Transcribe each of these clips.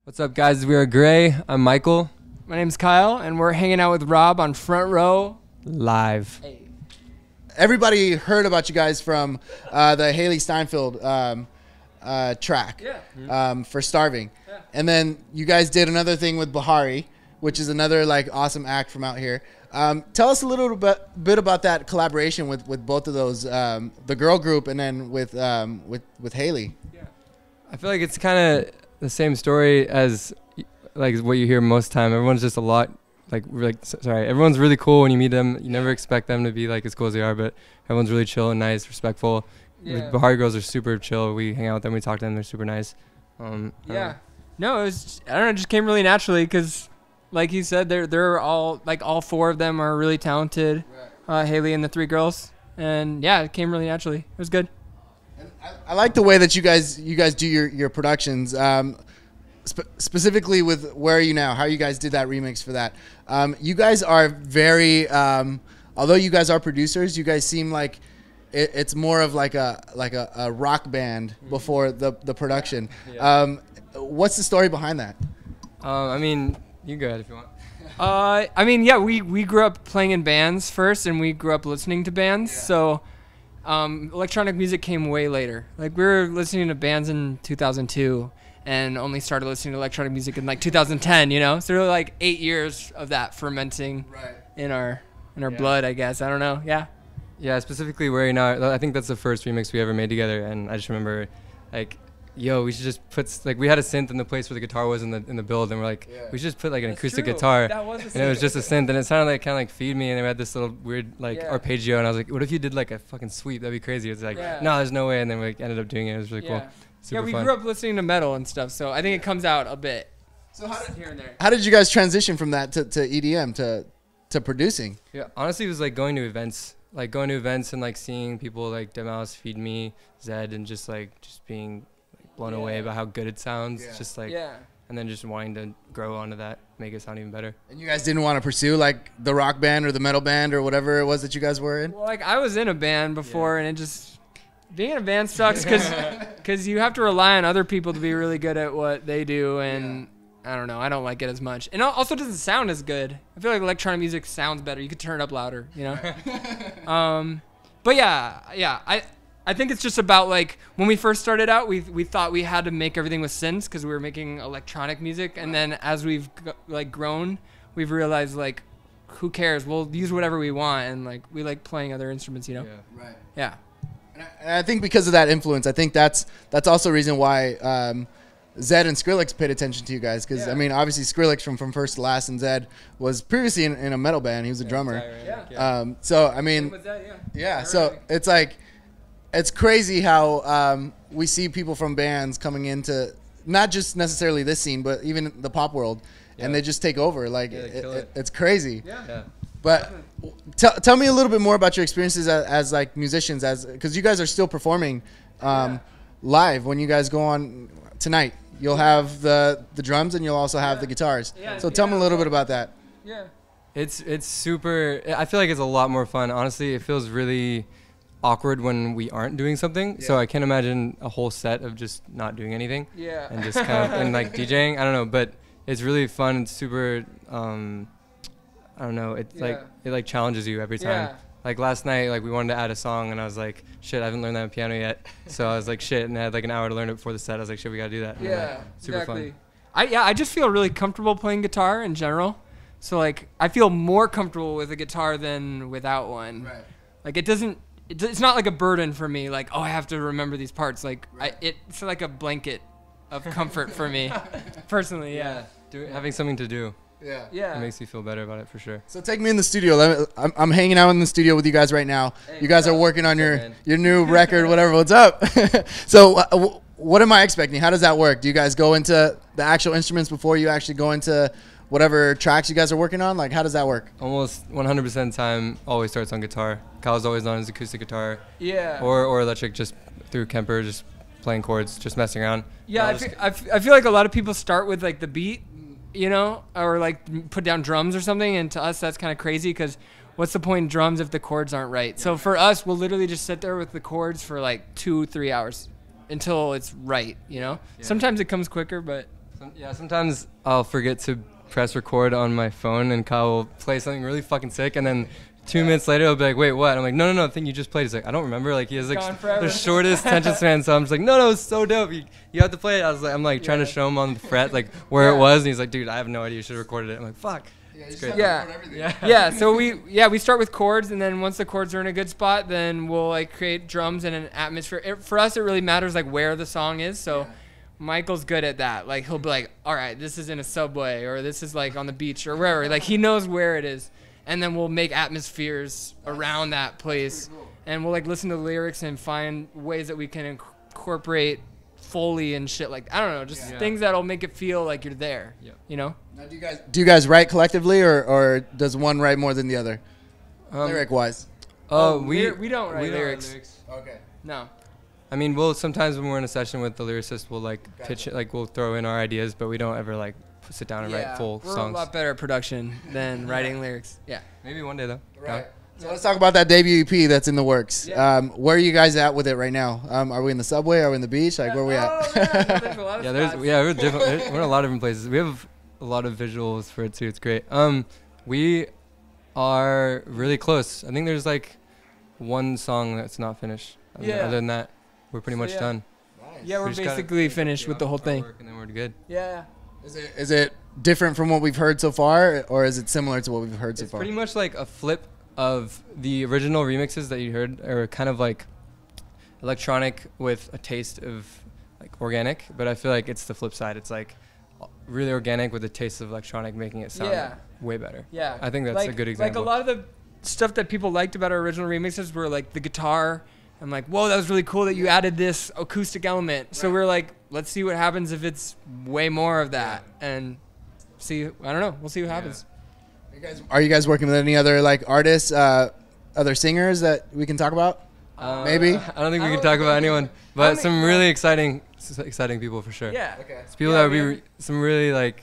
What's up, guys? We are Gray. I'm Michael. My name's Kyle, and we're hanging out with Rob on Front Row Live. Hey. Everybody heard about you guys from the Hailee Steinfeld track for Starving. Yeah. And then you guys did another thing with Bahari, which is another like awesome act from out here. Tell us a little bit about that collaboration with both of those, the girl group and then with Hailee. Yeah. I feel like it's kind of the same story as like what you hear most time. Everyone's just a lot everyone's really cool when you meet them. You never expect them to be like as cool as they are, but everyone's really chill and nice, respectful. Yeah. Bahari girls are super chill. We hang out with them, we talk to them, they're super nice. Yeah. No, it was, I don't know, it just came really naturally because like you said, they're all, like all four of them are really talented. Right. Hailee and the three girls. And yeah, it came really naturally. It was good. And I like the way that you guys do your productions. Specifically with Where Are You Now, how you guys did that remix for that. You guys are very, although you guys are producers, you guys seem like it's more of like a rock band before the production. Yeah. What's the story behind that? I mean, you go ahead if you want. I mean, yeah, we grew up playing in bands first, and we grew up listening to bands. Yeah. So electronic music came way later. Like we were listening to bands in 2002. And only started listening to electronic music in like 2010, you know? So there were like 8 years of that fermenting in our blood, I guess. I don't know. Yeah. Yeah, specifically Where You Now, I think that's the first remix we ever made together. And I just remember like, yo, we should just put, like we had a synth in the place where the guitar was in the build. And we're like, we should just put like an acoustic guitar. That was a synth. And it was just a synth. And it sounded like kind of like Feed Me. And we had this little weird like arpeggio. And I was like, what if you did like a fucking sweep? That'd be crazy. It's like, no, there's no way. And then we like, ended up doing it. It was really cool. Super we fun. grew up listening to metal and stuff, so I think it comes out a bit. So how did you guys transition from that to EDM to producing? Yeah, honestly, it was like going to events and like seeing people like Demouse, Feed Me, Zedd, and just being like, blown away by how good it sounds. Just like and then just wanting to grow onto that, make it sound even better. And you guys didn't want to pursue like the rock band or the metal band or whatever it was that you guys were in? Well, like I was in a band before, and it just. Being in a band sucks because you have to rely on other people to be really good at what they do, and I don't know, I don't like it as much. And also it doesn't sound as good. I feel like electronic music sounds better. You could turn it up louder, you know? But yeah, I think it's just about like when we first started out, we thought we had to make everything with synths because we were making electronic music, and then as we've like grown, we've realized like who cares? We'll use whatever we want, and like we like playing other instruments, you know? Yeah. Right. Yeah. And I think because of that influence, I think that's also a reason why Zedd and Skrillex paid attention to you guys. Because I mean, obviously Skrillex from First to Last and Zedd was previously in a metal band. He was a drummer. So I mean, So it's like it's crazy how we see people from bands coming into not just necessarily this scene, but even the pop world, and they just take over. Like it's crazy. Yeah. But tell me a little bit more about your experiences as like musicians, because you guys are still performing live. When you guys go on tonight, you'll have the drums and you'll also have the guitars. So tell me a little bit about that. Yeah, it's super. I feel like it's a lot more fun. Honestly, it feels really awkward when we aren't doing something. So I can't imagine a whole set of just not doing anything. Yeah, and just kind of and like DJing. I don't know, but it's really fun and super. I don't know. It's like it like challenges you every time. Yeah. Like last night, like we wanted to add a song, and I was like, shit, I haven't learned that on piano yet. So I was like, shit, and I had like an hour to learn it before the set. I was like, shit, we gotta do that. And like, super fun. I just feel really comfortable playing guitar in general. So like I feel more comfortable with a guitar than without one. Right. Like it's not like a burden for me. Like I have to remember these parts. Like it's like a blanket of comfort for me, personally. Yeah. Having something to do. Yeah. It makes you feel better about it for sure. So take me in the studio. I'm hanging out in the studio with you guys right now. Hey, you guys are working on your new record, whatever. What's up? So what am I expecting? How does that work? Do you guys go into the actual instruments before you actually go into whatever tracks you guys are working on? Like, how does that work? Almost 100% of the time always starts on guitar. Kyle's always on his acoustic guitar. Yeah. Or electric, just through Kemper, just playing chords, just messing around. Yeah, I feel like a lot of people start with like the beat, you know, or like put down drums or something, and to us that's kind of crazy because what's the point in drums if the chords aren't right? So for us, we'll literally just sit there with the chords for like 2-3 hours until it's right, you know? Sometimes it comes quicker, but Sometimes I'll forget to press record on my phone, and Kyle will play something really fucking sick, and then 2 minutes later he'll be like, "Wait, what?" I'm like, "No, the thing you just played." He's like, "I don't remember." Like, he has like the shortest attention span, so I'm just like, "No, it's so dope. You have to play it." I'm like trying to show him on the fret like where it was, and he's like, "Dude, I have no idea. You should have recorded it." I'm like, "Fuck." Yeah. So we start with chords, and then once the chords are in a good spot, then we'll like create drums and an atmosphere. For us, it really matters like where the song is. So Michael's good at that. Like, he'll be like, "All right, this is in a subway, or this is like on the beach, or wherever." Like, he knows where it is, and then we'll make atmospheres around that place, and we'll like listen to the lyrics and find ways that we can incorporate Foley and shit, like, I don't know, just things that'll make it feel like you're there. You know. Now, do you guys write collectively, or does one write more than the other, lyric wise? We don't write lyrics. Okay. No. I mean, we'll sometimes when we're in a session with the lyricist, we'll like pitch it, like we'll throw in our ideas, but we don't ever like sit down and write full songs. We're a lot better at production than writing lyrics. Yeah. Maybe one day though. Right. So let's talk about that debut EP that's in the works. Where are you guys at with it right now? Are we in the subway? Are we in the beach? Like, where are we at? There's a lot of we're different. We're in a lot of different places. We have a lot of visuals for it too. It's great. We are really close. I think there's like one song that's not finished. Other than that, we're pretty much done. Nice. Yeah, we're basically finished with the whole thing. And then we're good. Yeah. Is it different from what we've heard so far, or is it similar to what we've heard so far? It's pretty much like a flip of the original remixes that you heard, are kind of like electronic with a taste of like organic, but I feel like it's the flip side. It's like really organic with a taste of electronic, making it sound way better. Yeah. I think that's a good example. Like a lot of the stuff that people liked about our original remixes were like the guitar. I'm like, whoa, that was really cool that you added this acoustic element. So we're like, let's see what happens if it's way more of that, and see. I don't know. We'll see what happens. Are you guys working with any other like artists, other singers that we can talk about? Maybe. I don't think we can talk about anyone, but some really exciting people for sure. Yeah. Okay. It's people that would be some really like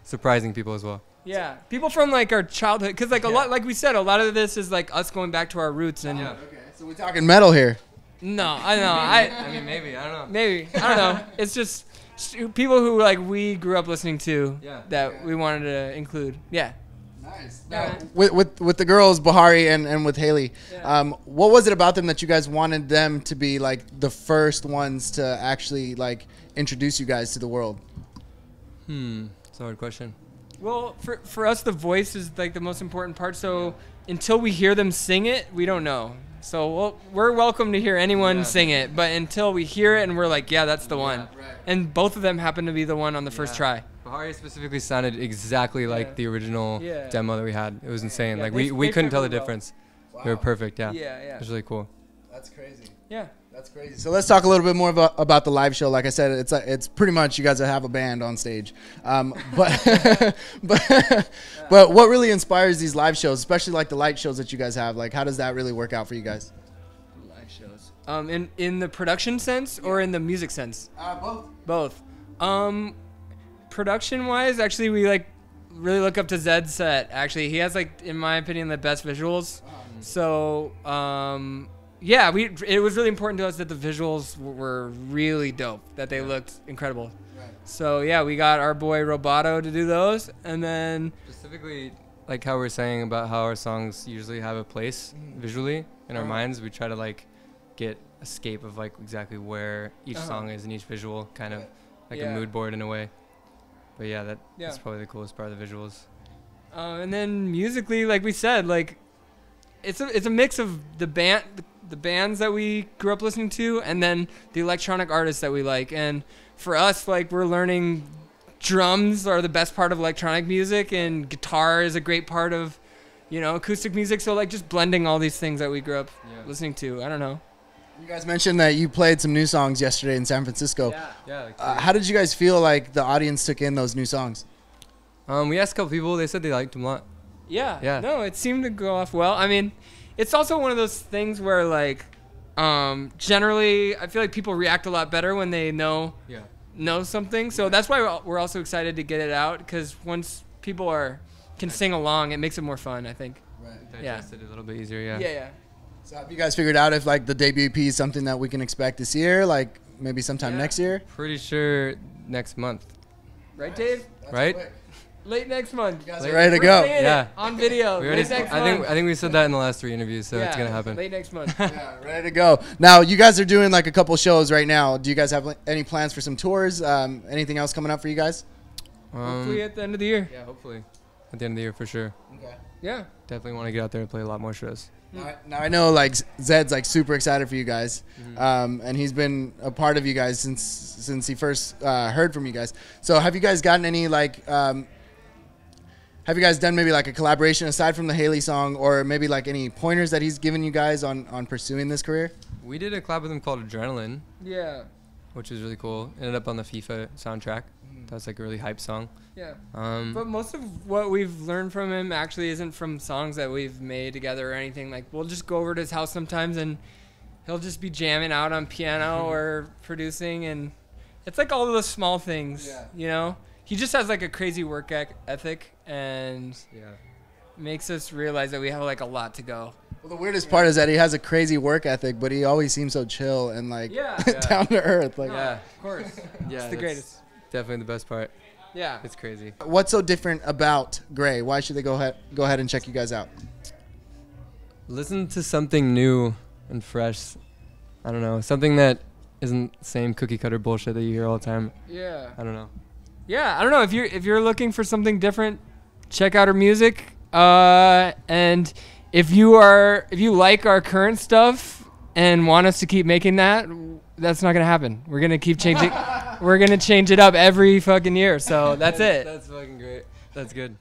surprising people as well. Yeah, people from like our childhood, because like a lot, like we said, a lot of this is like us going back to our roots. And okay, so we're talking metal here. No, I know. I mean, maybe. I don't know. Maybe. I don't know. It's just people who like we grew up listening to that we wanted to include. Yeah. Nice. Now, with the girls, Bahari and with Hailee, what was it about them that you guys wanted them to be like the first ones to actually like introduce you guys to the world? It's a hard question. Well, for us, the voice is like the most important part. So until we hear them sing it, we don't know. So we're welcome to hear anyone sing it, but until we hear it and we're like, yeah, that's the one. Right. And both of them happen to be the one on the first try. Bahari specifically sounded exactly like the original demo that we had. It was insane. Like we couldn't tell the difference. Wow. They were perfect. Yeah. It was really cool. That's crazy. Yeah. That's crazy. So let's talk a little bit more about the live show. Like I said, it's pretty much you guys have a band on stage, but what really inspires these live shows, especially like the light shows that you guys have? Like, how does that really work out for you guys? Live shows. In the production sense or in the music sense? Both. Production wise, actually, we like really look up to Zedd's set. Actually, he has like, in my opinion, the best visuals. So. Yeah, it was really important to us that the visuals were really dope, that they looked incredible. Right. So, yeah, we got our boy Roboto to do those, and then... Specifically, like how we're saying about how our songs usually have a place visually in our minds, we try to, like, get escape of, like, exactly where each song is in each visual, kind of like a mood board in a way. But, yeah, that's probably the coolest part of the visuals. And then musically, like we said, like, it's a mix of the bands that we grew up listening to, and then the electronic artists that we like. And for us, like, we're learning drums are the best part of electronic music, and guitar is a great part of, acoustic music. So like just blending all these things that we grew up listening to. I don't know. You guys mentioned that you played some new songs yesterday in San Francisco. Yeah. How did you guys feel like the audience took in those new songs? We asked a couple people. They said they liked them a lot. Yeah. No, it seemed to go off well. I mean, it's also one of those things where, like, generally, I feel like people react a lot better when they know something. So that's why we're also excited to get it out, because once people can sing along, it makes it more fun, I think. Right. Digest it a little bit easier, Yeah. So have you guys figured out if, like, the debut EP is something that we can expect this year, like maybe sometime next year? Pretty sure next month. Right, Dave? Right? Late next month. You guys are ready to go. Yeah. On video. I think we said that in the last 3 interviews, so it's gonna happen. Late next month. Yeah, ready to go. Now, you guys are doing like a couple shows right now. Do you guys have any plans for some tours? Anything else coming up for you guys? Hopefully at the end of the year. Yeah, hopefully at the end of the year for sure. Okay. Yeah. Definitely want to get out there and play a lot more shows. Now I know like Zedd's like super excited for you guys, and he's been a part of you guys since he first heard from you guys. So have you guys gotten any like have you guys done maybe like a collaboration aside from the Hailee song, or maybe like any pointers that he's given you guys on pursuing this career? We did a collab with him called Adrenaline. Yeah. Which was really cool. Ended up on the FIFA soundtrack. That's like a really hype song. Yeah. But most of what we've learned from him actually isn't from songs that we've made together or anything. Like, we'll just go over to his house sometimes and he'll just be jamming out on piano or producing, and it's like all those small things, you know? He just has like a crazy work ethic, and makes us realize that we have like a lot to go. Well, the weirdest part is that he has a crazy work ethic, but he always seems so chill and like down to earth. Like, of course. Yeah, it's the greatest. Definitely the best part. Yeah. It's crazy. What's so different about Gray? Why should they go ahead and check you guys out? Listen to something new and fresh. I don't know. Something that isn't the same cookie cutter bullshit that you hear all the time. Yeah. I don't know. Yeah, I don't know. If you're looking for something different, check out our music. And if you like our current stuff and want us to keep making that, that's not gonna happen. We're gonna keep changing. We're gonna change it up every fucking year. So that's it. That's fucking great. That's good.